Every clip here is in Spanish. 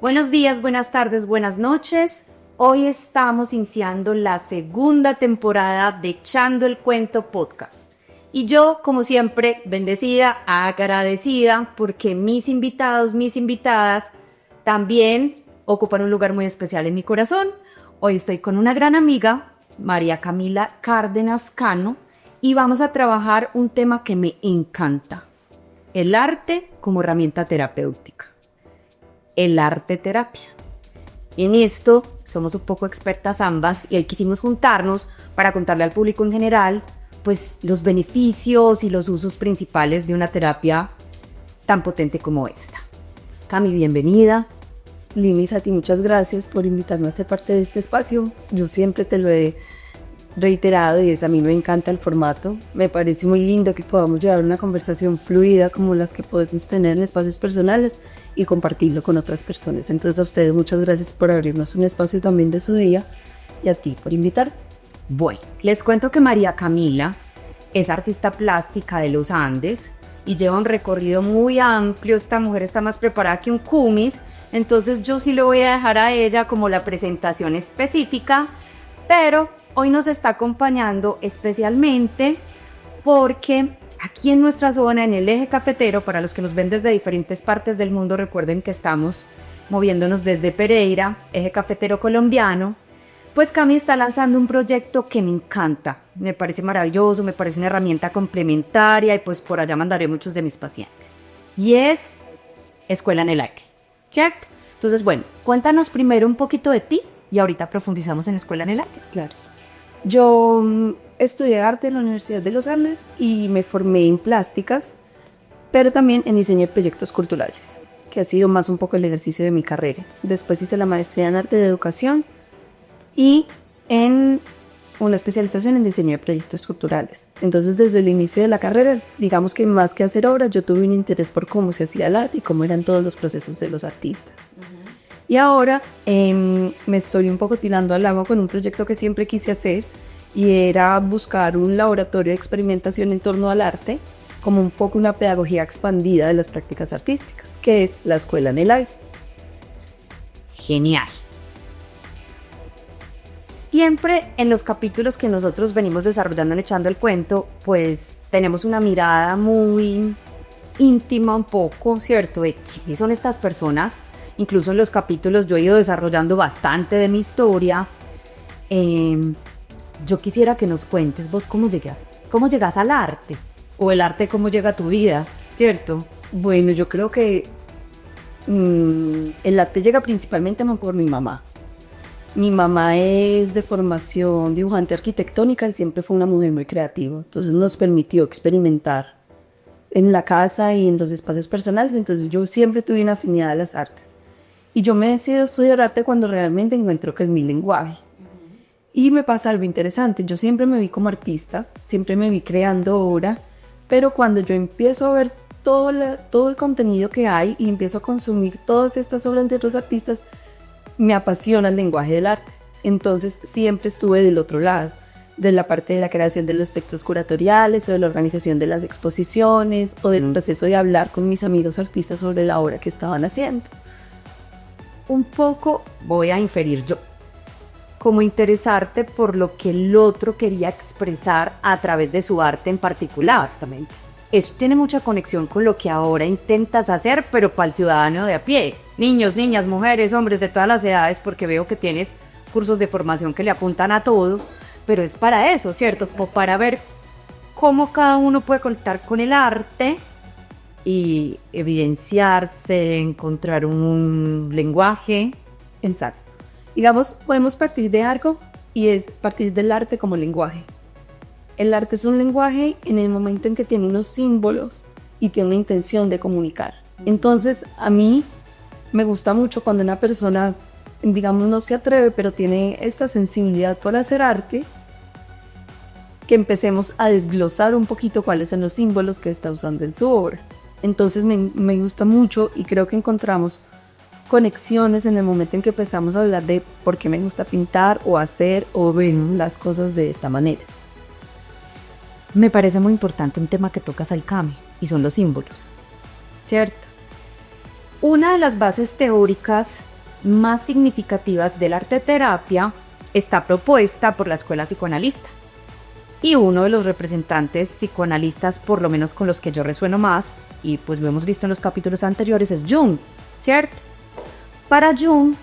Buenos días, buenas tardes, buenas noches. Hoy estamos iniciando la segunda temporada de Echando el Cuento Podcast. Y yo, como siempre, bendecida, agradecida, porque mis invitados, mis invitadas, también ocupan un lugar muy especial en mi corazón. Hoy estoy con una gran amiga, María Camila Cárdenas Cano, y vamos a trabajar un tema que me encanta: el arte como herramienta terapéutica. El arte terapia. Y en esto somos un poco expertas ambas y hoy quisimos juntarnos para contarle al público en general pues los beneficios y los usos principales de una terapia tan potente como esta. Cami, bienvenida. Limis, a ti muchas gracias por invitarme a ser parte de este espacio. Yo siempre te lo he reiterado y a mí me encanta el formato. Me parece muy lindo que podamos llevar una conversación fluida como las que podemos tener en espacios personales y compartirlo con otras personas. Entonces a ustedes muchas gracias por abrirnos un espacio también de su día y a ti por invitar. Bueno, les cuento que María Camila es artista plástica de los Andes y lleva un recorrido muy amplio. Esta mujer está más preparada que un cumis, entonces yo sí le voy a dejar a ella como la presentación específica, pero hoy nos está acompañando especialmente porque aquí en nuestra zona, en el eje cafetero, para los que nos ven desde diferentes partes del mundo, recuerden que estamos moviéndonos desde Pereira, eje cafetero colombiano, pues Cami está lanzando un proyecto que me encanta, me parece maravilloso, me parece una herramienta complementaria y pues por allá mandaré muchos de mis pacientes. Y es Escuela en el Aire, ¿cierto? Entonces, bueno, cuéntanos primero un poquito de ti y ahorita profundizamos en Escuela en el Aire. Claro. Yo estudié arte en la Universidad de los Andes y me formé en plásticas, pero también en diseño de proyectos culturales, que ha sido más un poco el ejercicio de mi carrera. Después hice la maestría en arte de educación y en una especialización en diseño de proyectos culturales. Entonces, desde el inicio de la carrera, digamos que más que hacer obras, yo tuve un interés por cómo se hacía el arte y cómo eran todos los procesos de los artistas. Y ahora me estoy un poco tirando al agua con un proyecto que siempre quise hacer y era buscar un laboratorio de experimentación en torno al arte, como un poco una pedagogía expandida de las prácticas artísticas, que es la Escuela en el Aire. Genial. Siempre en los capítulos que nosotros venimos desarrollando en Echando el Cuento, pues tenemos una mirada muy íntima un poco, ¿cierto? De quiénes son estas personas. Incluso en los capítulos yo he ido desarrollando bastante de mi historia. Yo quisiera que nos cuentes vos cómo llegas al arte, o el arte cómo llega a tu vida, ¿cierto? Bueno, yo creo que el arte llega principalmente por mi mamá. Mi mamá es de formación dibujante arquitectónica, él siempre fue una mujer muy creativa, entonces nos permitió experimentar en la casa y en los espacios personales, entonces yo siempre tuve una afinidad a las artes. Y yo me decido estudiar arte cuando realmente encuentro que es mi lenguaje. Y me pasa algo interesante, yo siempre me vi como artista, siempre me vi creando obra, pero cuando yo empiezo a ver todo el contenido que hay y empiezo a consumir todas estas obras de otros artistas, me apasiona el lenguaje del arte. Entonces siempre estuve del otro lado, de la parte de la creación de los textos curatoriales o de la organización de las exposiciones o del proceso de hablar con mis amigos artistas sobre la obra que estaban haciendo. Un poco voy a inferir yo, como interesarte por lo que el otro quería expresar a través de su arte en particular. Exactamente. Eso tiene mucha conexión con lo que ahora intentas hacer, pero para el ciudadano de a pie. Niños, niñas, mujeres, hombres de todas las edades, porque veo que tienes cursos de formación que le apuntan a todo, pero es para eso, ¿cierto? Es como para ver cómo cada uno puede conectar con el arte y evidenciarse, encontrar un lenguaje. Exacto. Digamos, podemos partir de algo y es partir del arte como lenguaje. El arte es un lenguaje en el momento en que tiene unos símbolos y tiene una intención de comunicar. Entonces, a mí me gusta mucho cuando una persona, digamos, no se atreve, pero tiene esta sensibilidad por hacer arte, que empecemos a desglosar un poquito cuáles son los símbolos que está usando en su obra. Entonces me gusta mucho y creo que encontramos conexiones en el momento en que empezamos a hablar de por qué me gusta pintar o hacer o ver las cosas de esta manera. Me parece muy importante un tema que tocas al Cami y son los símbolos, ¿cierto? Una de las bases teóricas más significativas de la arteterapia está propuesta por la escuela psicoanalista. Y uno de los representantes psicoanalistas, por lo menos con los que yo resueno más, y pues lo hemos visto en los capítulos anteriores, es Jung, ¿cierto? Para Jung,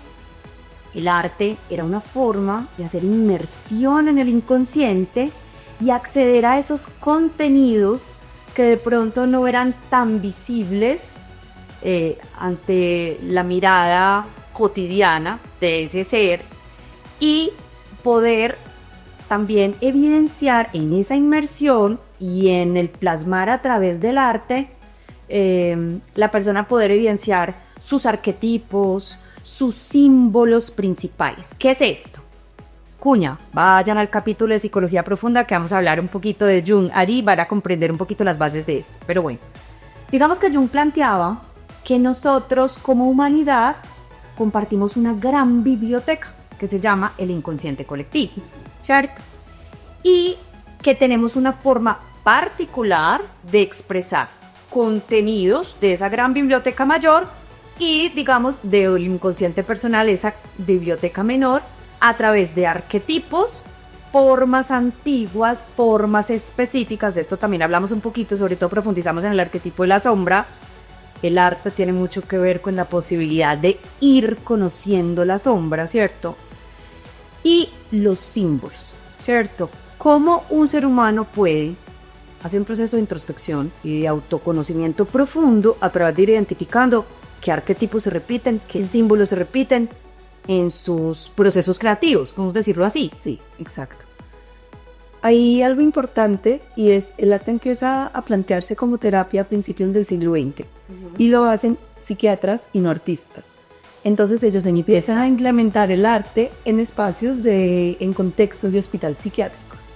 el arte era una forma de hacer inmersión en el inconsciente y acceder a esos contenidos que de pronto no eran tan visibles ante la mirada cotidiana de ese ser, y poder también evidenciar en esa inmersión y en el plasmar a través del arte, la persona poder evidenciar sus arquetipos, sus símbolos principales. ¿Qué es esto? Cuña, vayan al capítulo de Psicología Profunda que vamos a hablar un poquito de Jung. Allí van a comprender un poquito las bases de esto. Pero bueno, digamos que Jung planteaba que nosotros como humanidad compartimos una gran biblioteca que se llama el inconsciente colectivo, ¿cierto? Y que tenemos una forma particular de expresar contenidos de esa gran biblioteca mayor y, digamos, del inconsciente personal, esa biblioteca menor, a través de arquetipos, formas antiguas, formas específicas. De esto también hablamos un poquito, sobre todo profundizamos en el arquetipo de la sombra. El arte tiene mucho que ver con la posibilidad de ir conociendo la sombra, ¿cierto? Y los símbolos, ¿cierto? Cómo un ser humano puede hacer un proceso de introspección y de autoconocimiento profundo a través de ir identificando qué arquetipos se repiten, qué símbolos se repiten en sus procesos creativos, ¿cómo decirlo así? Sí, exacto. Hay algo importante y es el arte empieza a plantearse como terapia a principios del siglo XX y lo hacen psiquiatras y no artistas. Entonces ellos empiezan a implementar el arte en espacios en contextos de hospital psiquiátricos.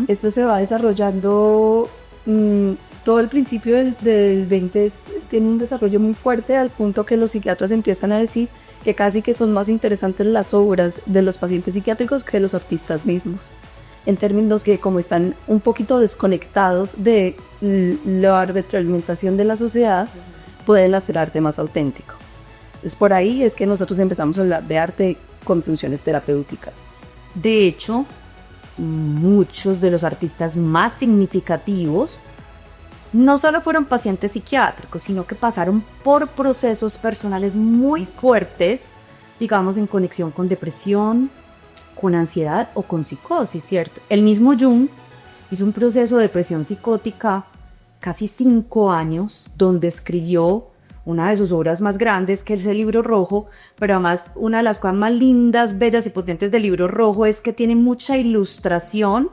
Esto se va desarrollando, todo el principio del 20 tiene un desarrollo muy fuerte al punto que los psiquiatras empiezan a decir que casi que son más interesantes las obras de los pacientes psiquiátricos que los artistas mismos, en términos que como están un poquito desconectados de la retroalimentación de la sociedad, pueden hacer arte más auténtico. Entonces por ahí es que nosotros empezamos a hablar de arte con funciones terapéuticas. De hecho, muchos de los artistas más significativos no solo fueron pacientes psiquiátricos, sino que pasaron por procesos personales muy fuertes, digamos en conexión con depresión, con ansiedad o con psicosis, ¿cierto? El mismo Jung hizo un proceso de depresión psicótica casi 5 años, donde escribió una de sus obras más grandes, que es el Libro Rojo, pero además una de las cosas más lindas, bellas y potentes del Libro Rojo es que tiene mucha ilustración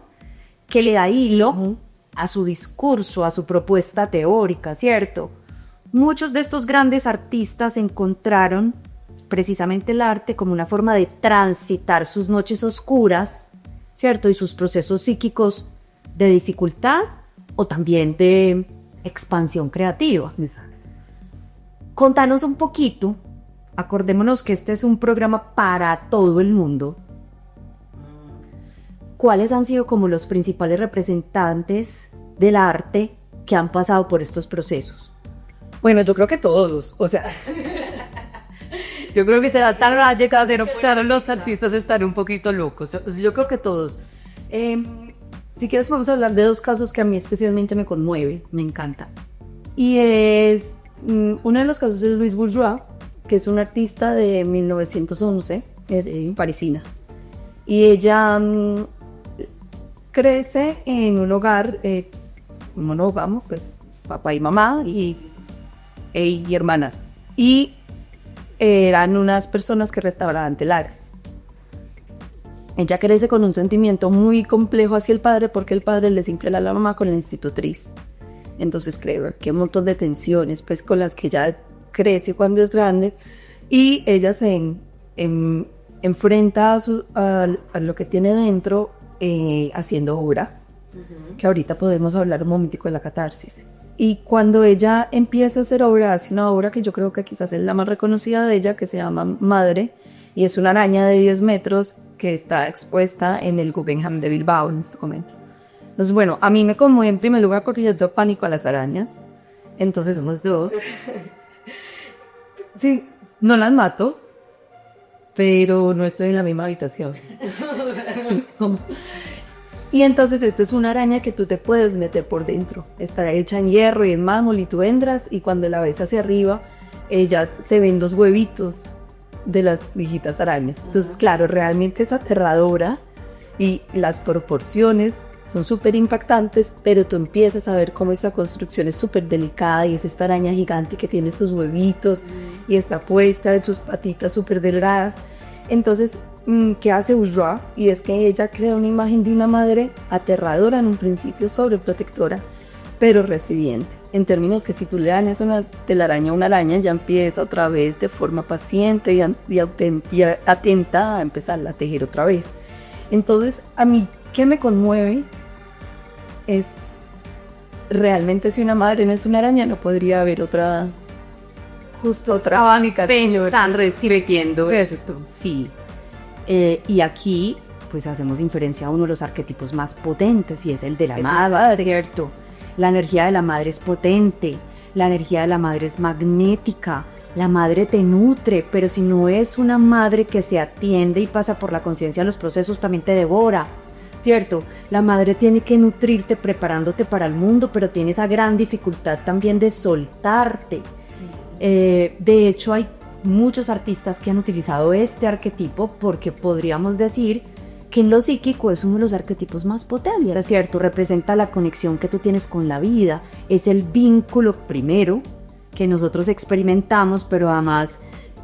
que le da hilo a su discurso, a su propuesta teórica, ¿cierto? Muchos de estos grandes artistas encontraron precisamente el arte como una forma de transitar sus noches oscuras, ¿cierto? Y sus procesos psíquicos de dificultad o también de expansión creativa. Contanos un poquito, acordémonos que este es un programa para todo el mundo. ¿Cuáles han sido como los principales representantes del arte que han pasado por estos procesos? Bueno, yo creo que todos, o sea, yo creo que se da tan raya que los artistas están un poquito locos. Yo creo que todos. Si quieres vamos a hablar de 2 casos que a mí especialmente me conmueve, me encanta. Y es, uno de los casos es Louise Bourgeois, que es una artista de 1911, parisina. Y ella crece en un hogar monógamo, pues papá y mamá y hermanas. Y eran unas personas que restauraban telares. Ella crece con un sentimiento muy complejo hacia el padre porque el padre le simpla a la mamá con la institutriz. Entonces creo que hay un montón de tensiones pues con las que ella crece cuando es grande y ella se enfrenta a lo que tiene dentro haciendo obra, que ahorita podemos hablar un momentico de la catarsis. Y cuando ella empieza a hacer obra, hace una obra que yo creo que quizás es la más reconocida de ella, que se llama Madre, y es una araña de 10 metros que está expuesta en el Guggenheim de Bilbao en este momento. Entonces, bueno, a mí me conmueve en primer lugar porque yo tengo pánico a las arañas, entonces somos dos. Sí, no las mato, pero no estoy en la misma habitación. Y entonces esto es una araña que tú te puedes meter por dentro. Está hecha en hierro y en mármol y tú entras y cuando la ves hacia arriba, ya se ven los huevitos de las viejitas arañas. Entonces, claro, realmente es aterradora y las proporciones son súper impactantes, pero tú empiezas a ver cómo esta construcción es súper delicada y es esta araña gigante que tiene sus huevitos y está puesta de sus patitas súper delgadas. Entonces, ¿qué hace Urra? Y es que ella crea una imagen de una madre aterradora en un principio, sobreprotectora, pero resiliente. En términos que si tú le dañas una telaraña a una araña, ya empieza otra vez de forma paciente y atenta a empezar a tejer otra vez. Entonces, a mí, ¿qué me conmueve? Es realmente si una madre no es una araña, no podría haber otra... Justo otra están recibiendo esto. Sí. Y aquí, pues hacemos inferencia a uno de los arquetipos más potentes y es el de la madre, ¿cierto? La energía de la madre es potente, la energía de la madre es magnética, la madre te nutre, pero si no es una madre que se atiende y pasa por la conciencia en los procesos, también te devora, ¿cierto? La madre tiene que nutrirte preparándote para el mundo, pero tiene esa gran dificultad también de soltarte. De hecho, hay muchos artistas que han utilizado este arquetipo porque podríamos decir que en lo psíquico es uno de los arquetipos más potentes, ¿es cierto? Representa la conexión que tú tienes con la vida, es el vínculo primero que nosotros experimentamos, pero además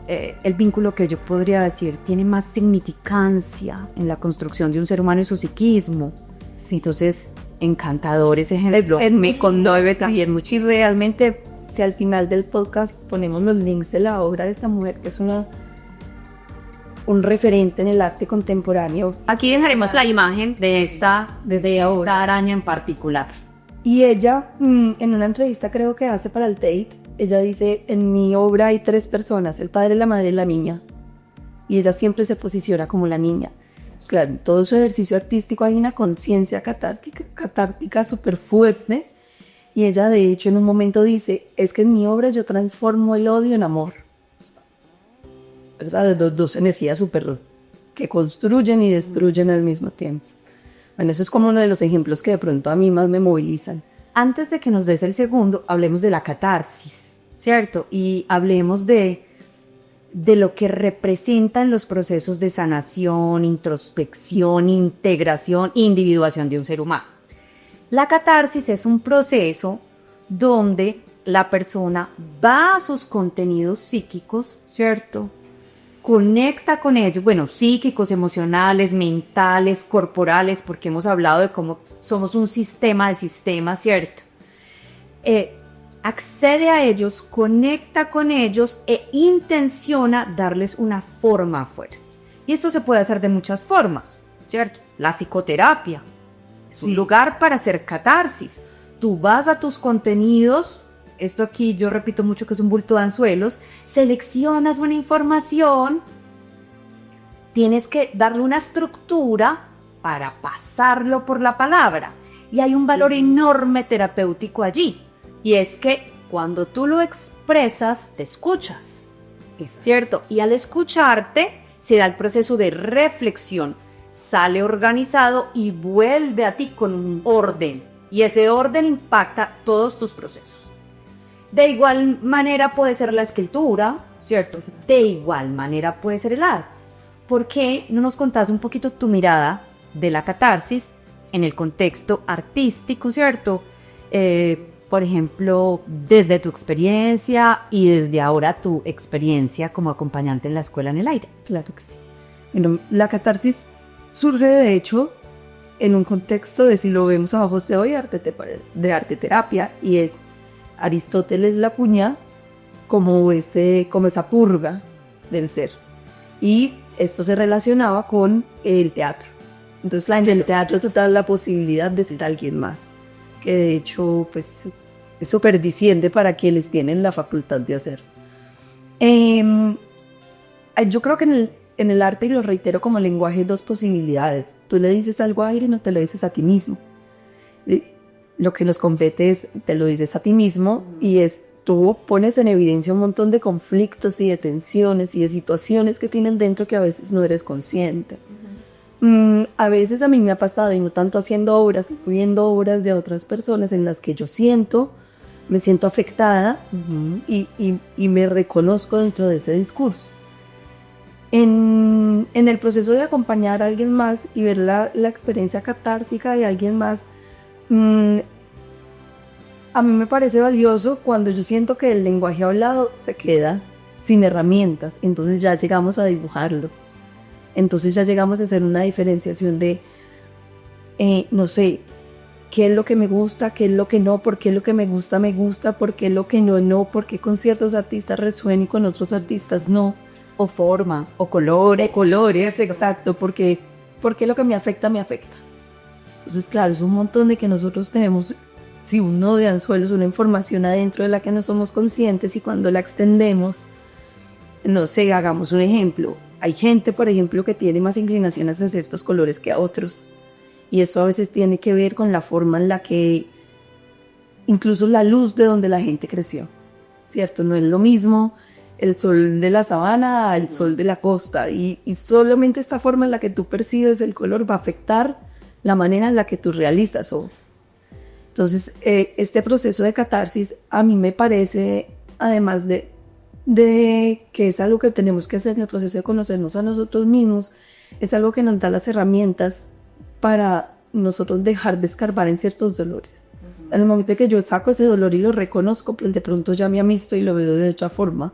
el vínculo que yo podría decir tiene más significancia en la construcción de un ser humano y su psiquismo. Sí, entonces, encantador ese ejemplo. Me conmueve también muchísimo. Realmente, si al final del podcast ponemos los links de la obra de esta mujer, que es un referente en el arte contemporáneo. Aquí dejaremos la imagen de esta araña en particular. Y ella, en una entrevista creo que hace para el Tate, ella dice, en mi obra hay 3 personas, el padre, la madre y la niña. Y ella siempre se posiciona como la niña. Claro, en todo su ejercicio artístico hay una conciencia catártica súper fuerte. Y ella de hecho en un momento dice, es que en mi obra yo transformo el odio en amor. ¿Verdad? De dos energías súper que construyen y destruyen al mismo tiempo. Bueno, eso es como uno de los ejemplos que de pronto a mí más me movilizan. Antes de que nos des el segundo, hablemos de la catarsis, ¿cierto? Y hablemos de lo que representan los procesos de sanación, introspección, integración, individuación de un ser humano. La catarsis es un proceso donde la persona va a sus contenidos psíquicos, ¿cierto? Conecta con ellos, bueno, psíquicos, emocionales, mentales, corporales, porque hemos hablado de cómo somos un sistema de sistemas, ¿cierto? Accede a ellos, conecta con ellos e intenciona darles una forma afuera. Y esto se puede hacer de muchas formas, ¿cierto? La psicoterapia. Es un lugar para hacer catarsis. Tú vas a tus contenidos, esto aquí yo repito mucho que es un bulto de anzuelos, seleccionas una información, tienes que darle una estructura para pasarlo por la palabra. Y hay un valor enorme terapéutico allí. Y es que cuando tú lo expresas, te escuchas. ¿Cierto? Y al escucharte, se da el proceso de reflexión. Sale organizado y vuelve a ti con un orden. Y ese orden impacta todos tus procesos. De igual manera puede ser la escritura, ¿cierto? De igual manera puede ser el arte. ¿Por qué no nos contás un poquito tu mirada de la catarsis en el contexto artístico, ¿cierto? Por ejemplo, desde tu experiencia y desde ahora tu experiencia como acompañante en la escuela en el aire. Claro que sí. Bueno, la catarsis surge de hecho en un contexto de, si lo vemos abajo de hoy, de arte terapia, y es Aristóteles la puña como esa purga del ser. Y esto se relacionaba con el teatro. Entonces en el teatro te da la posibilidad de ser alguien más, que de hecho pues es súper diciente para quienes tienen la facultad de hacer. Yo creo que en el arte, y lo reitero como lenguaje, hay 2 posibilidades. Tú le dices algo a alguien o te lo dices a ti mismo. Lo que nos compete es, te lo dices a ti mismo y es tú pones en evidencia un montón de conflictos y de tensiones y de situaciones que tienen dentro que a veces no eres consciente. A veces a mí me ha pasado, y no tanto haciendo obras, sino viendo obras de otras personas en las que yo me siento afectada y me reconozco dentro de ese discurso. En el proceso de acompañar a alguien más y ver la experiencia catártica de alguien más, a mí me parece valioso cuando yo siento que el lenguaje hablado se queda sin herramientas, entonces ya llegamos a dibujarlo. Entonces ya llegamos a hacer una diferenciación de, no sé, qué es lo que me gusta, qué es lo que no, por qué lo que me gusta, por qué lo que no, por qué con ciertos artistas resuena y con otros artistas no. O formas, o colores. Colores, exacto, porque lo que me afecta, me afecta. Entonces, claro, es un montón de que nosotros tenemos, si un nudo de anzuelo es una información adentro de la que no somos conscientes y cuando la extendemos, no sé, hagamos un ejemplo. Hay gente, por ejemplo, que tiene más inclinaciones a ciertos colores que a otros. Y eso a veces tiene que ver con la forma en la que, incluso la luz de donde la gente creció, ¿cierto? No es lo mismo el sol de la sabana al sol de la costa. Y solamente esta forma en la que tú percibes el color va a afectar la manera en la que tú realizas obra. Entonces, este proceso de catarsis a mí me parece, además de que es algo que tenemos que hacer en el proceso de conocernos a nosotros mismos, es algo que nos da las herramientas para nosotros dejar de escarbar en ciertos dolores. En el momento que yo saco ese dolor y lo reconozco, pues de pronto ya me amisto y lo veo de otra forma.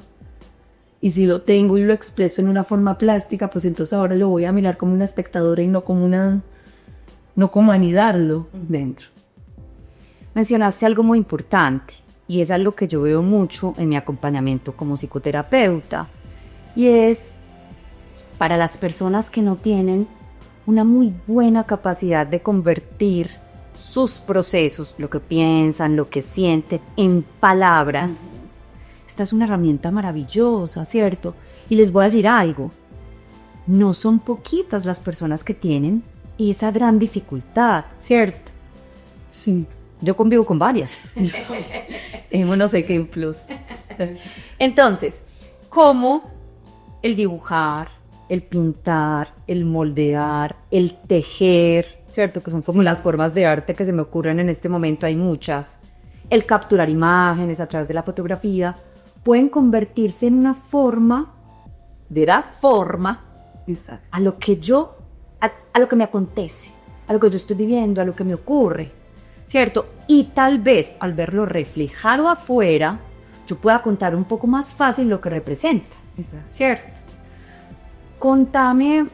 Y si lo tengo y lo expreso en una forma plástica, pues entonces ahora lo voy a mirar como una espectadora y no como anidarlo dentro. Mencionaste algo muy importante y es algo que yo veo mucho en mi acompañamiento como psicoterapeuta, y es para las personas que no tienen una muy buena capacidad de convertir sus procesos, lo que piensan, lo que sienten, en palabras. Esta es una herramienta maravillosa, ¿cierto? Y les voy a decir algo, no son poquitas las personas que tienen esa gran dificultad, ¿cierto? Sí. Yo convivo con varias. Unos ejemplos. Entonces, ¿cómo el dibujar, el pintar, el moldear, el tejer, ¿cierto? Que son como las formas de arte que se me ocurren en este momento, hay muchas. El capturar imágenes a través de la fotografía, pueden convertirse en una forma, de la forma, Exacto. a lo que me acontece, a lo que yo estoy viviendo, a lo que me ocurre, ¿cierto? Y tal vez al verlo reflejado afuera, yo pueda contar un poco más fácil lo que representa, Exacto. ¿cierto? Contame,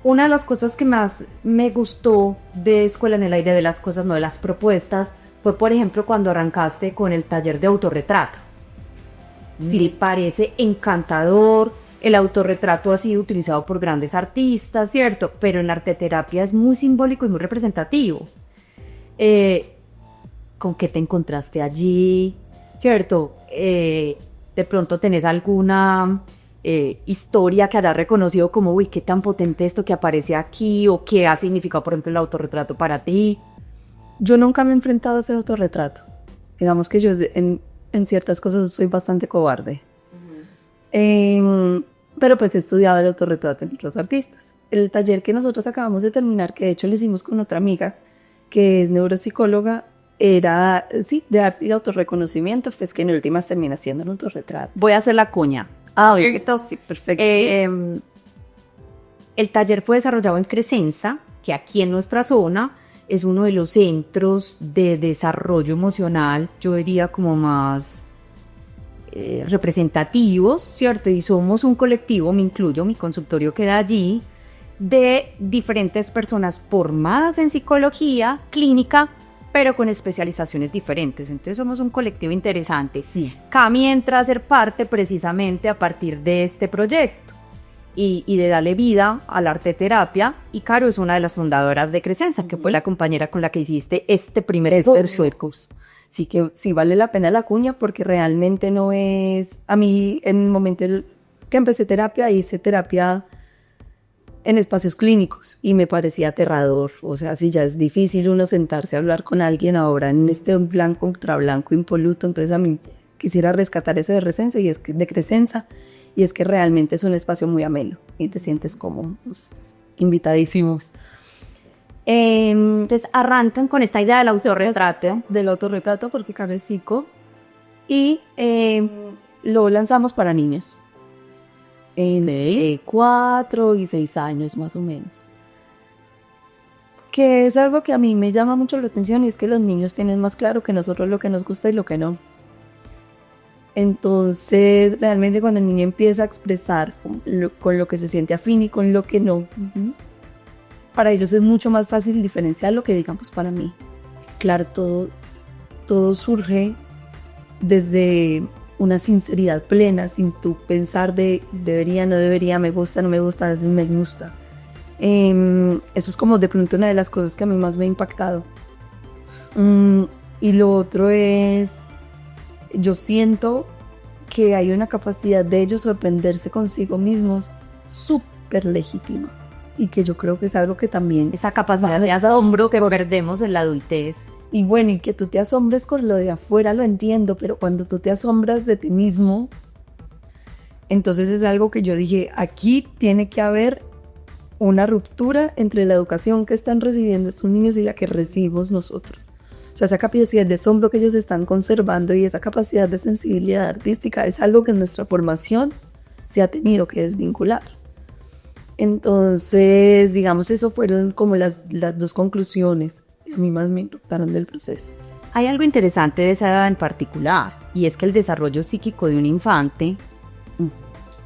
una de las cosas que más me gustó de Escuela en el Aire, de las cosas, no de las propuestas, fue, por ejemplo, cuando arrancaste con el taller de autorretrato. Sí, parece encantador. El autorretrato ha sido utilizado por grandes artistas, ¿cierto? Pero en la arteterapia es muy simbólico y muy representativo. ¿Con qué te encontraste allí? ¿Cierto? De pronto tenés alguna historia que hayas reconocido como, uy, qué tan potente esto que aparece aquí, o qué ha significado, por ejemplo, el autorretrato para ti. Yo nunca me he enfrentado a ese autorretrato. Digamos que yo en ciertas cosas soy bastante cobarde. Pero pues he estudiado el autorretrato en otros artistas. El taller que nosotros acabamos de terminar, que de hecho lo hicimos con otra amiga, que es neuropsicóloga, era, sí, de arte y de autorreconocimiento, pues que en últimas termina siendo un autorretrato. Voy a hacer la cuña. Sí, perfecto. El taller fue desarrollado en Crescenza, que aquí en nuestra zona es uno de los centros de desarrollo emocional, yo diría como más representativos, ¿cierto? Y somos un colectivo, me incluyo, mi consultorio queda allí, de diferentes personas formadas en psicología clínica, pero con especializaciones diferentes. Entonces somos un colectivo interesante. Sí. Cami entra a ser parte precisamente a partir de este proyecto y de darle vida a la arteterapia, y Caro es una de las fundadoras de Crescenza, que fue la compañera con la que hiciste este primer curso. Sí, que sí vale la pena la cuña, porque realmente no es... A mí, en el momento que empecé terapia, hice terapia en espacios clínicos y me parecía aterrador. O sea, si ya es difícil uno sentarse a hablar con alguien ahora en este blanco contra blanco impoluto, entonces a mí quisiera rescatar eso de Crescenza de Crescenza, y es que realmente es un espacio muy ameno y te sientes como invitadísimos. Entonces arrancan con esta idea Del autorretrato porque cabe psico, y lo lanzamos para niños en 4 y 6 años más o menos, que es algo que a mí me llama mucho la atención, y es que los niños tienen más claro que nosotros lo que nos gusta y lo que no. Entonces realmente cuando el niño empieza a expresar con lo que se siente afín y con lo que no, para ellos es mucho más fácil diferenciar lo que digamos para mí. Claro, todo surge desde una sinceridad plena, sin tú pensar de debería, no debería, me gusta, no me gusta, a veces me gusta. Eso es como de pronto una de las cosas que a mí más me ha impactado. Y lo otro es, yo siento que hay una capacidad de ellos sorprenderse consigo mismos súper legítima, y que yo creo que es algo que también... esa capacidad de asombro que perdemos en la adultez. Y bueno, y que tú te asombres con lo de afuera lo entiendo, pero cuando tú te asombras de ti mismo, entonces es algo que yo dije, aquí tiene que haber una ruptura entre la educación que están recibiendo estos niños y la que recibimos nosotros. O sea, esa capacidad de asombro que ellos están conservando y esa capacidad de sensibilidad artística es algo que en nuestra formación se ha tenido que desvincular. Entonces, digamos, eso fueron como las dos conclusiones que a mí más me impactaron del proceso. Hay algo interesante de esa edad en particular, y es que el desarrollo psíquico de un infante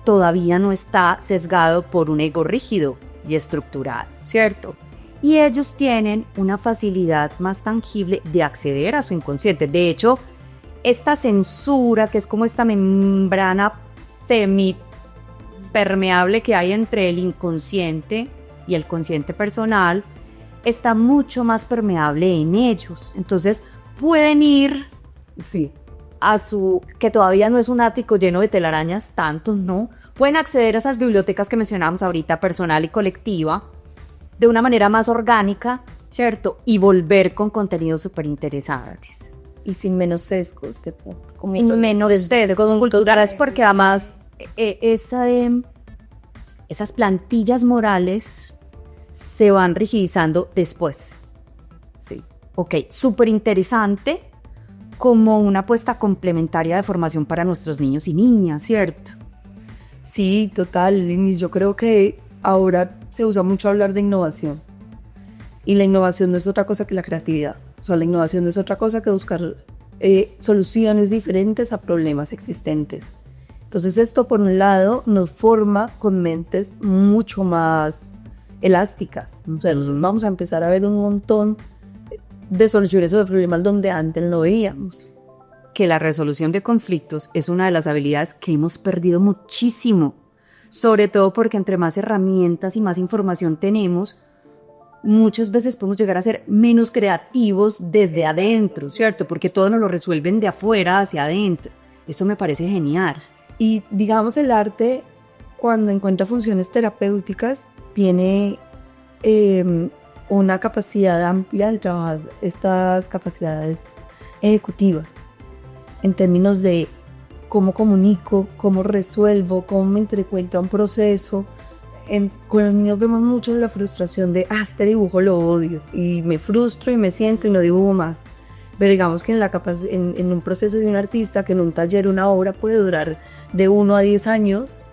todavía no está sesgado por un ego rígido y estructurado, ¿cierto? Y ellos tienen una facilidad más tangible de acceder a su inconsciente. De hecho, esta censura, que es como esta membrana semipermeable que hay entre el inconsciente y el consciente personal, está mucho más permeable en ellos. Entonces pueden ir a su, que todavía no es un ático lleno de telarañas tantos, ¿no? Pueden acceder a esas bibliotecas que mencionamos ahorita, personal y colectiva, de una manera más orgánica, ¿cierto? Y volver con contenidos súper interesantes. Y sin menos sesgos. Sin menos sesgos culturales, porque además esas plantillas morales se van rigidizando después. Sí. Ok, súper interesante como una apuesta complementaria de formación para nuestros niños y niñas, ¿cierto? Sí, total. Y yo creo que ahora se usa mucho hablar de innovación. Y la innovación no es otra cosa que la creatividad. O sea, la innovación no es otra cosa que buscar soluciones diferentes a problemas existentes. Entonces esto, por un lado, nos forma con mentes mucho más elásticas. O sea, vamos a empezar a ver un montón de soluciones o de problemas donde antes no veíamos. Que la resolución de conflictos es una de las habilidades que hemos perdido muchísimo, sobre todo porque entre más herramientas y más información tenemos, muchas veces podemos llegar a ser menos creativos desde adentro, ¿cierto? Porque todo nos lo resuelven de afuera hacia adentro. Eso me parece genial. Y digamos, el arte, cuando encuentra funciones terapéuticas, tiene una capacidad amplia de trabajar estas capacidades ejecutivas, en términos de cómo comunico, cómo resuelvo, cómo me entrecuento a un proceso. Con los niños vemos mucho la frustración de, este dibujo lo odio, y me frustro y me siento y no dibujo más. Pero digamos que en un proceso de un artista, que en un taller una obra puede durar de 1 a 10 años,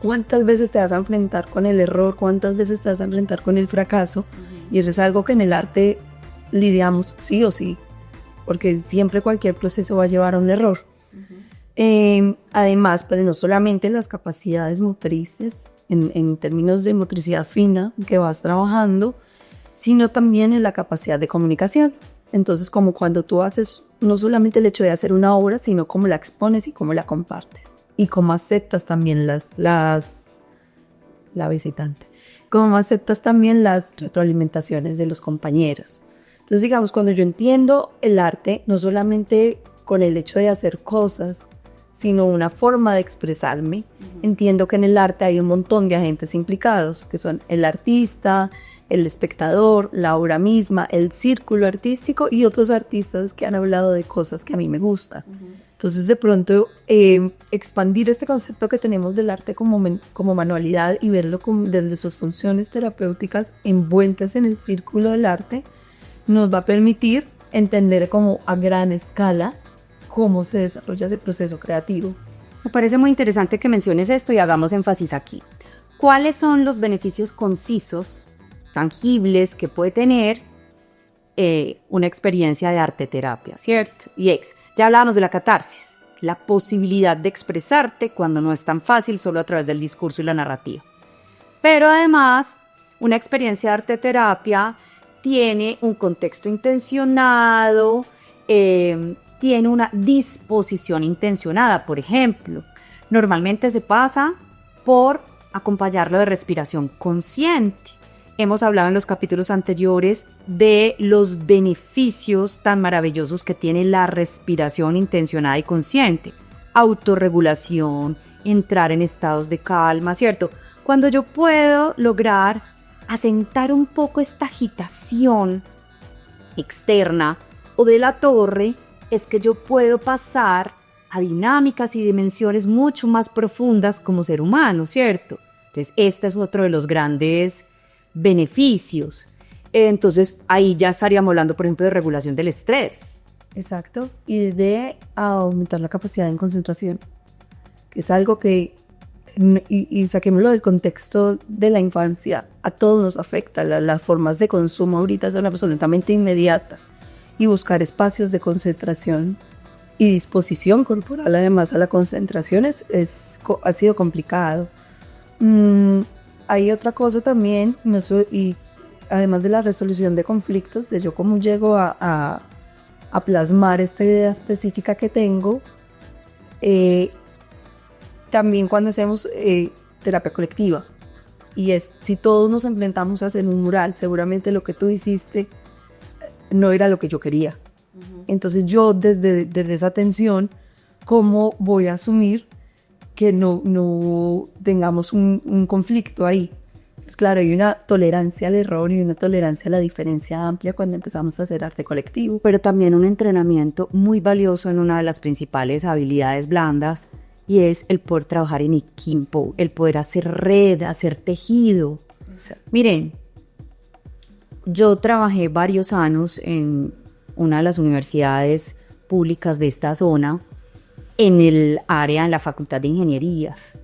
¿cuántas veces te vas a enfrentar con el error? ¿Cuántas veces te vas a enfrentar con el fracaso? Y eso es algo que en el arte lidiamos sí o sí, porque siempre cualquier proceso va a llevar a un error. Además, pues no solamente las capacidades motrices, en términos de motricidad fina que vas trabajando, sino también en la capacidad de comunicación. Entonces, como cuando tú haces, no solamente el hecho de hacer una obra, sino cómo la expones y cómo la compartes. Y cómo aceptas también la visitante. Cómo aceptas también las retroalimentaciones de los compañeros. Entonces, digamos, cuando yo entiendo el arte, no solamente con el hecho de hacer cosas, sino una forma de expresarme. Entiendo que en el arte hay un montón de agentes implicados, que son el artista, el espectador, la obra misma, el círculo artístico y otros artistas que han hablado de cosas que a mí me gustan. Entonces, de pronto, expandir este concepto que tenemos del arte como manualidad y verlo desde sus funciones terapéuticas envueltas en el círculo del arte, nos va a permitir entender como a gran escala cómo se desarrolla ese proceso creativo. Me parece muy interesante que menciones esto y hagamos énfasis aquí. ¿Cuáles son los beneficios concisos, tangibles que puede tener una experiencia de arte terapia, ¿cierto? Ya hablábamos de la catarsis, la posibilidad de expresarte cuando no es tan fácil solo a través del discurso y la narrativa. Pero además, una experiencia de arte terapia tiene un contexto intencionado, tiene una disposición intencionada. Por ejemplo, normalmente se pasa por acompañarlo de respiración consciente. Hemos hablado en los capítulos anteriores de los beneficios tan maravillosos que tiene la respiración intencionada y consciente. Autorregulación, entrar en estados de calma, ¿cierto? Cuando yo puedo lograr asentar un poco esta agitación externa o de la torre, es que yo puedo pasar a dinámicas y dimensiones mucho más profundas como ser humano, ¿cierto? Entonces, este es otro de los grandes beneficios. Entonces, ahí ya estaríamos hablando, por ejemplo, de regulación del estrés. Exacto. Y de aumentar la capacidad de concentración, que es algo que, y saquémoslo del contexto de la infancia, a todos nos afecta. Las formas de consumo ahorita son absolutamente inmediatas. Y buscar espacios de concentración y disposición corporal, además, a la concentración ha sido complicado. Hay otra cosa también, y además de la resolución de conflictos, de yo cómo llego a plasmar esta idea específica que tengo, también cuando hacemos terapia colectiva. Y si todos nos enfrentamos a hacer un mural, seguramente lo que tú hiciste no era lo que yo quería. Entonces yo desde esa tensión, ¿cómo voy a asumir que no tengamos un conflicto ahí? Pues claro, hay una tolerancia al error y una tolerancia a la diferencia amplia cuando empezamos a hacer arte colectivo. Pero también un entrenamiento muy valioso en una de las principales habilidades blandas, y es el poder trabajar en equipo, el poder hacer red, hacer tejido. Miren, yo trabajé varios años en una de las universidades públicas de esta zona, en el área, en la Facultad de Ingenierías.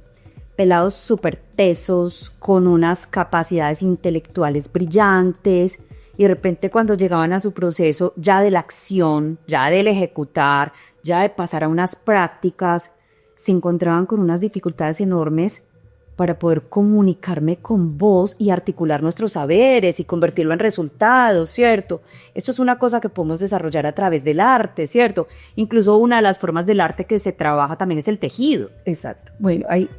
Pelados súper tesos, con unas capacidades intelectuales brillantes, y de repente cuando llegaban a su proceso ya de la acción, ya del ejecutar, ya de pasar a unas prácticas, se encontraban con unas dificultades enormes para poder comunicarme con vos y articular nuestros saberes y convertirlo en resultados, ¿cierto? Esto es una cosa que podemos desarrollar a través del arte, ¿cierto? Incluso una de las formas del arte que se trabaja también es el tejido. Exacto. Bueno, ahí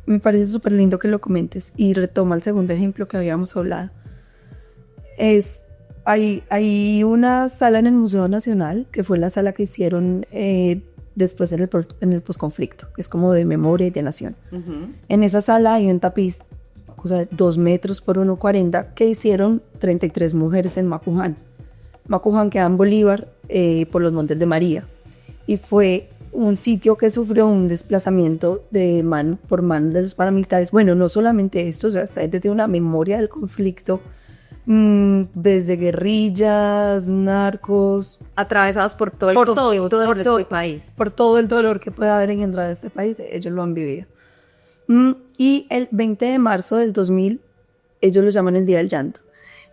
me parece súper lindo que lo comentes y retoma el segundo ejemplo que habíamos hablado. Hay una sala en el Museo Nacional, que fue la sala que hicieron después en el posconflicto, que es como de memoria y de nación. En esa sala hay un tapiz, cosa de 2 metros por 1,40, que hicieron 33 mujeres en Macuján. Macuján queda en Bolívar, por los Montes de María, y fue un sitio que sufrió un desplazamiento por manos de los paramilitares. Bueno, no solamente esto, o sea, desde una memoria del conflicto, desde guerrillas, narcos, atravesados por todo el país. Por todo el dolor que puede haber engendrado este país, ellos lo han vivido. Y el 20 de marzo del 2000, ellos lo llaman el Día del Llanto.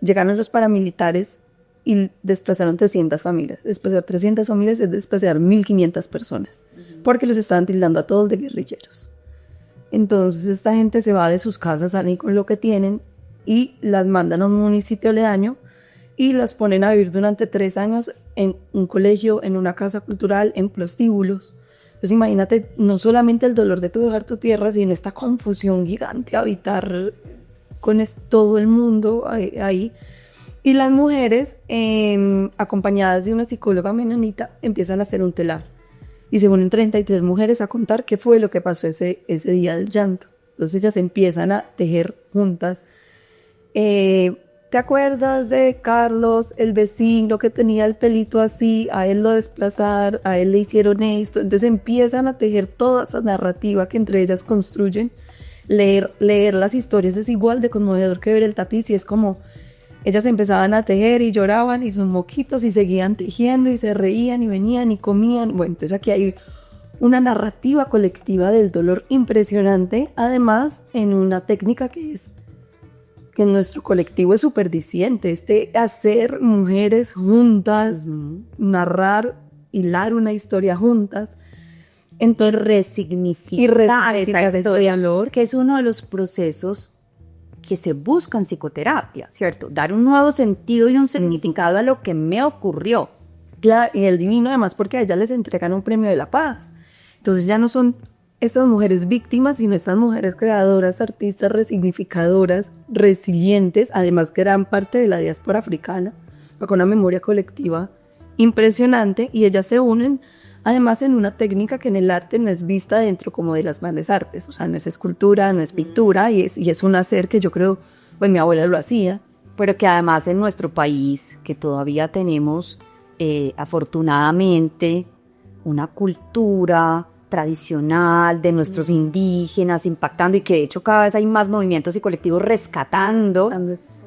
Llegaron los paramilitares y desplazaron 300 familias. Desplazar 300 familias es desplazar 1.500 personas, porque los estaban tildando a todos de guerrilleros. Entonces esta gente se va de sus casas, salen con lo que tienen, y las mandan a un municipio aledaño y las ponen a vivir durante 3 años en un colegio, en una casa cultural, en prostíbulos. Entonces imagínate no solamente el dolor de dejar tu tierra, sino esta confusión gigante, habitar con todo el mundo ahí. Y las mujeres, acompañadas de una psicóloga menonita, empiezan a hacer un telar. y se unen 33 mujeres a contar qué fue lo que pasó ese día del llanto. Entonces ellas empiezan a tejer juntas. ¿Te acuerdas de Carlos, el vecino que tenía el pelito así? A él lo desplazaron, a él le hicieron esto. Entonces empiezan a tejer toda esa narrativa que entre ellas construyen. Leer las historias es igual de conmovedor que ver el tapiz, y es como ellas empezaban a tejer y lloraban y sus moquitos y seguían tejiendo y se reían y venían y comían. Bueno, entonces aquí hay una narrativa colectiva del dolor impresionante, además en una técnica que en nuestro colectivo es súper diciente, hacer mujeres juntas, narrar, hilar una historia juntas. Entonces resignificar el dolor, que es uno de los procesos que se busca en psicoterapia, ¿cierto? Dar un nuevo sentido y un significado a lo que me ocurrió. Claro, y el divino además, porque a ellas les entregan un premio de la paz. Entonces ya no son estas mujeres víctimas, sino estas mujeres creadoras, artistas, resignificadoras, resilientes, además que eran parte de la diáspora africana, con una memoria colectiva impresionante, y ellas se unen además en una técnica que en el arte no es vista dentro como de las grandes artes, o sea, no es escultura, no es pintura, y es un hacer que yo creo, pues mi abuela lo hacía. Pero que además en nuestro país, que todavía tenemos afortunadamente una cultura tradicional de nuestros indígenas impactando, y que de hecho cada vez hay más movimientos y colectivos rescatando,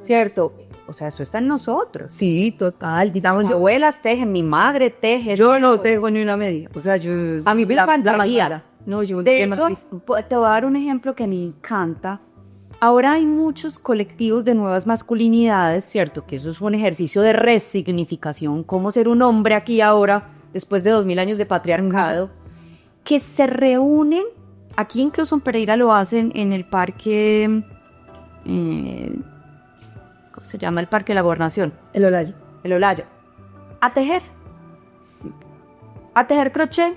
¿cierto? O sea, eso está en nosotros. Sí, total. Digamos, Mis abuelas tejen, mi madre teje. Yo no tejo ni una media. O sea, yo... A mí me encanta. No, yo... De hecho, te voy a dar un ejemplo que me encanta. Ahora hay muchos colectivos de nuevas masculinidades, ¿cierto? Que eso es un ejercicio de resignificación, cómo ser un hombre aquí ahora, después de 2000 años de patriarcado, que se reúnen, aquí incluso en Pereira lo hacen en el parque... ¿cómo se llama el Parque de la Gobernación? El Olaya. El Olaya. A tejer. Sí. A tejer crochet,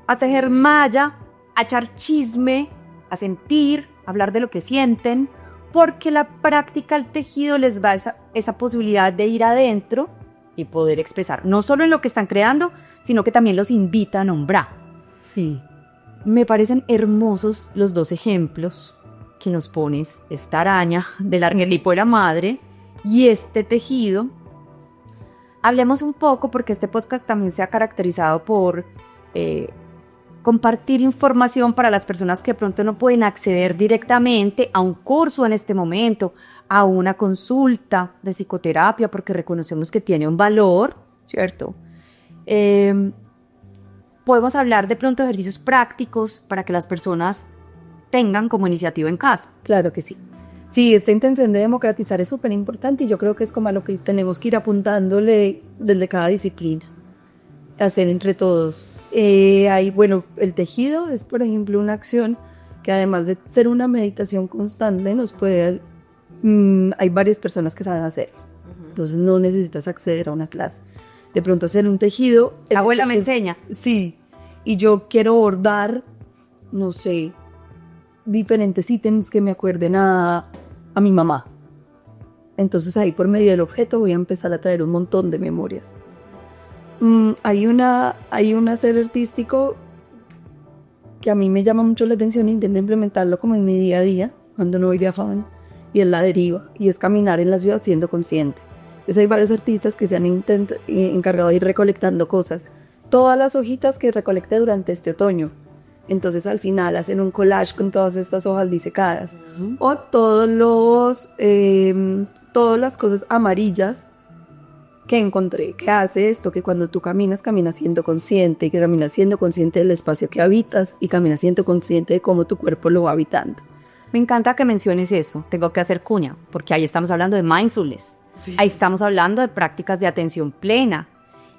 a tejer malla, a echar chisme, a sentir, a hablar de lo que sienten, porque la práctica del tejido les da esa posibilidad de ir adentro y poder expresar, no solo en lo que están creando, sino que también los invita a nombrar. Sí. Me parecen hermosos los dos ejemplos que nos pones, esta araña del argelipo de la madre y este tejido. Hablemos un poco, porque este podcast también se ha caracterizado por compartir información para las personas que de pronto no pueden acceder directamente a un curso en este momento, a una consulta de psicoterapia, porque reconocemos que tiene un valor, ¿cierto? Podemos hablar de pronto de ejercicios prácticos para que las personas tengan como iniciativa en casa. Claro que sí. Sí, esta intención de democratizar es súper importante, y yo creo que es como a lo que tenemos que ir apuntándole desde cada disciplina, hacer entre todos. Bueno, el tejido es, por ejemplo, una acción que además de ser una meditación constante, nos puede... hay varias personas que saben hacer. Entonces no necesitas acceder a una clase. De pronto hacer un tejido... La abuela me enseña. Sí, y yo quiero bordar, no sé, diferentes ítems que me acuerden a mi mamá. Entonces ahí por medio del objeto voy a empezar a traer un montón de memorias. Hay un hacer artístico que a mí me llama mucho la atención e intento implementarlo como en mi día a día, cuando no voy de afán, y es la deriva, y es caminar en la ciudad siendo consciente. Entonces hay varios artistas que se han encargado de ir recolectando cosas, todas las hojitas que recolecté durante este otoño. Entonces al final hacen un collage con todas estas hojas disecadas, o todas las cosas amarillas que encontré, que hace esto, que cuando tú caminas siendo consciente, y que caminas siendo consciente del espacio que habitas, y caminas siendo consciente de cómo tu cuerpo lo va habitando. Me encanta que menciones eso, tengo que hacer cuña, porque ahí estamos hablando de mindfulness, sí. Ahí estamos hablando de prácticas de atención plena,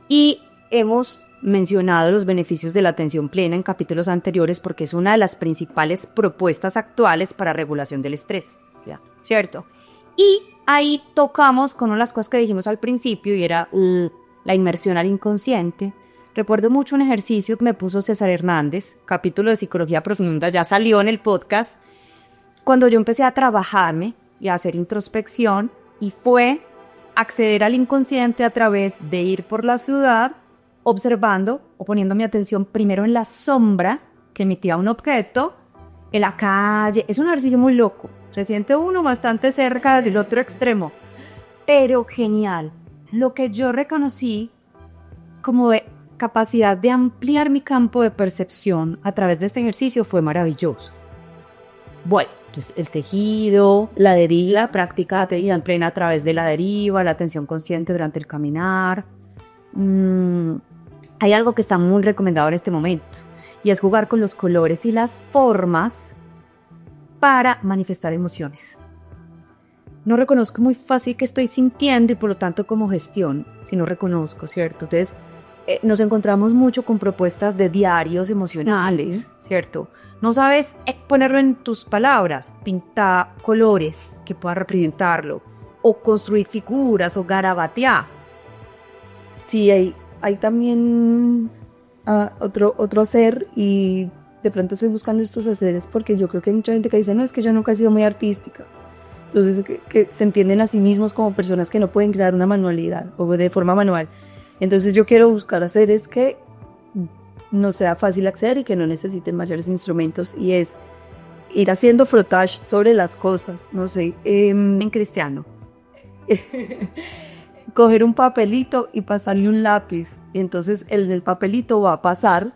y hemos mencionado los beneficios de la atención plena en capítulos anteriores, porque es una de las principales propuestas actuales para regulación del estrés, ¿ya? ¿Cierto? Y ahí tocamos con una de las cosas que dijimos al principio, y era la inmersión al inconsciente. Recuerdo mucho un ejercicio que me puso César Hernández, capítulo de Psicología Profunda, ya salió en el podcast, cuando yo empecé a trabajarme y a hacer introspección, y fue acceder al inconsciente a través de ir por la ciudad observando o poniendo mi atención primero en la sombra que emitía un objeto, en la calle. Es un ejercicio muy loco. Se siente uno bastante cerca del otro extremo, pero genial. Lo que yo reconocí como de capacidad de ampliar mi campo de percepción a través de este ejercicio fue maravilloso. Bueno, entonces el tejido, la práctica de tejido en plena a través de la deriva, la atención consciente durante el caminar. Hay algo que está muy recomendado en este momento y es jugar con los colores y las formas para manifestar emociones. No reconozco muy fácil qué estoy sintiendo y por lo tanto cómo gestión, si no reconozco, ¿cierto? Entonces nos encontramos mucho con propuestas de diarios emocionales, ¿cierto? No sabes ponerlo en tus palabras, pintar colores que puedan representarlo, o construir figuras o garabatear. Sí, hay también otro hacer, y de pronto estoy buscando estos haceres porque yo creo que hay mucha gente que dice, no, es que yo nunca he sido muy artística. Entonces que se entienden a sí mismos como personas que no pueden crear una manualidad o de forma manual. Entonces yo quiero buscar haceres que no sea fácil acceder y que no necesiten mayores instrumentos, y es ir haciendo frottage sobre las cosas, no sé, En cristiano. coger un papelito y pasarle un lápiz, y entonces el papelito va a pasar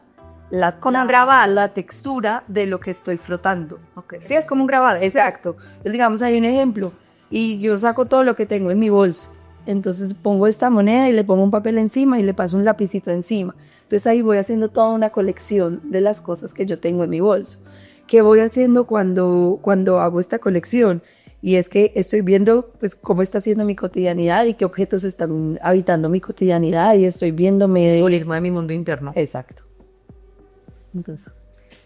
con la textura de lo que estoy frotando. Okay. Sí, es como un grabado. Exacto. Entonces, digamos, hay un ejemplo y yo saco todo lo que tengo en mi bolso. Entonces pongo esta moneda y le pongo un papel encima y le paso un lapicito encima. Entonces ahí voy haciendo toda una colección de las cosas que yo tengo en mi bolso. ¿Qué voy haciendo cuando hago esta colección? Y es que estoy viendo pues cómo está siendo mi cotidianidad y qué objetos están habitando mi cotidianidad, y estoy viéndome... El holismo de mi mundo interno. Exacto. Entonces,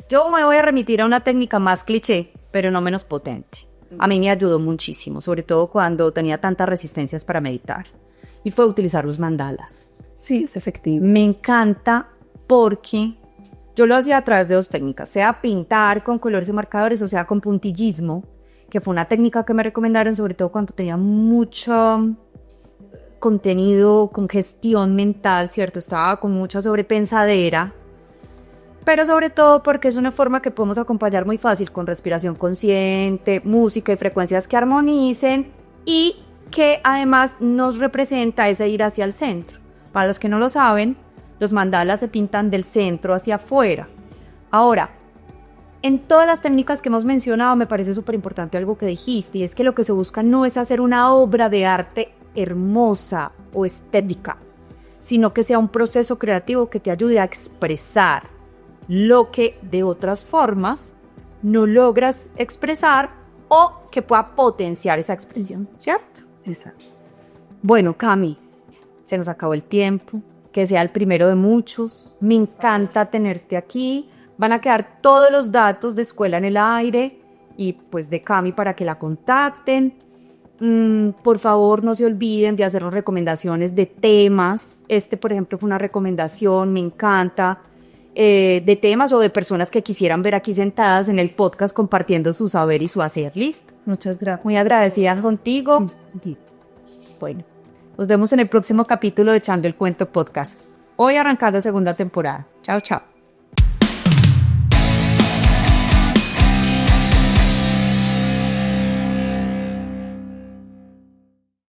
yo me voy a remitir a una técnica más cliché, pero no menos potente. A mí me ayudó muchísimo, sobre todo cuando tenía tantas resistencias para meditar. Y fue utilizar los mandalas. sí, es efectivo. Me encanta porque yo lo hacía a través de dos técnicas, sea pintar con colores y marcadores o sea con puntillismo, que fue una técnica que me recomendaron sobre todo cuando tenía mucho contenido, congestión mental, ¿cierto? Estaba con mucha sobrepensadera. Pero sobre todo porque es una forma que podemos acompañar muy fácil con respiración consciente, música y frecuencias que armonicen y que además nos representa ese ir hacia el centro. Para los que no lo saben, los mandalas se pintan del centro hacia afuera. Ahora, en todas las técnicas que hemos mencionado me parece súper importante algo que dijiste, y es que lo que se busca no es hacer una obra de arte hermosa o estética, sino que sea un proceso creativo que te ayude a expresar lo que de otras formas no logras expresar o que pueda potenciar esa expresión, ¿cierto? Exacto. Bueno, Cami, se nos acabó el tiempo, que sea el primero de muchos. Me encanta tenerte aquí. Van a quedar todos los datos de Escuela en el Aire y pues de Cami para que la contacten. Por favor, no se olviden de hacernos recomendaciones de temas. Por ejemplo, fue una recomendación, me encanta. De temas o de personas que quisieran ver aquí sentadas en el podcast compartiendo su saber y su hacer. ¿Listo? Muchas gracias. Muy agradecida contigo. Bueno, nos vemos en el próximo capítulo de Echando el Cuento Podcast. Hoy arrancando segunda temporada. Chao, chao.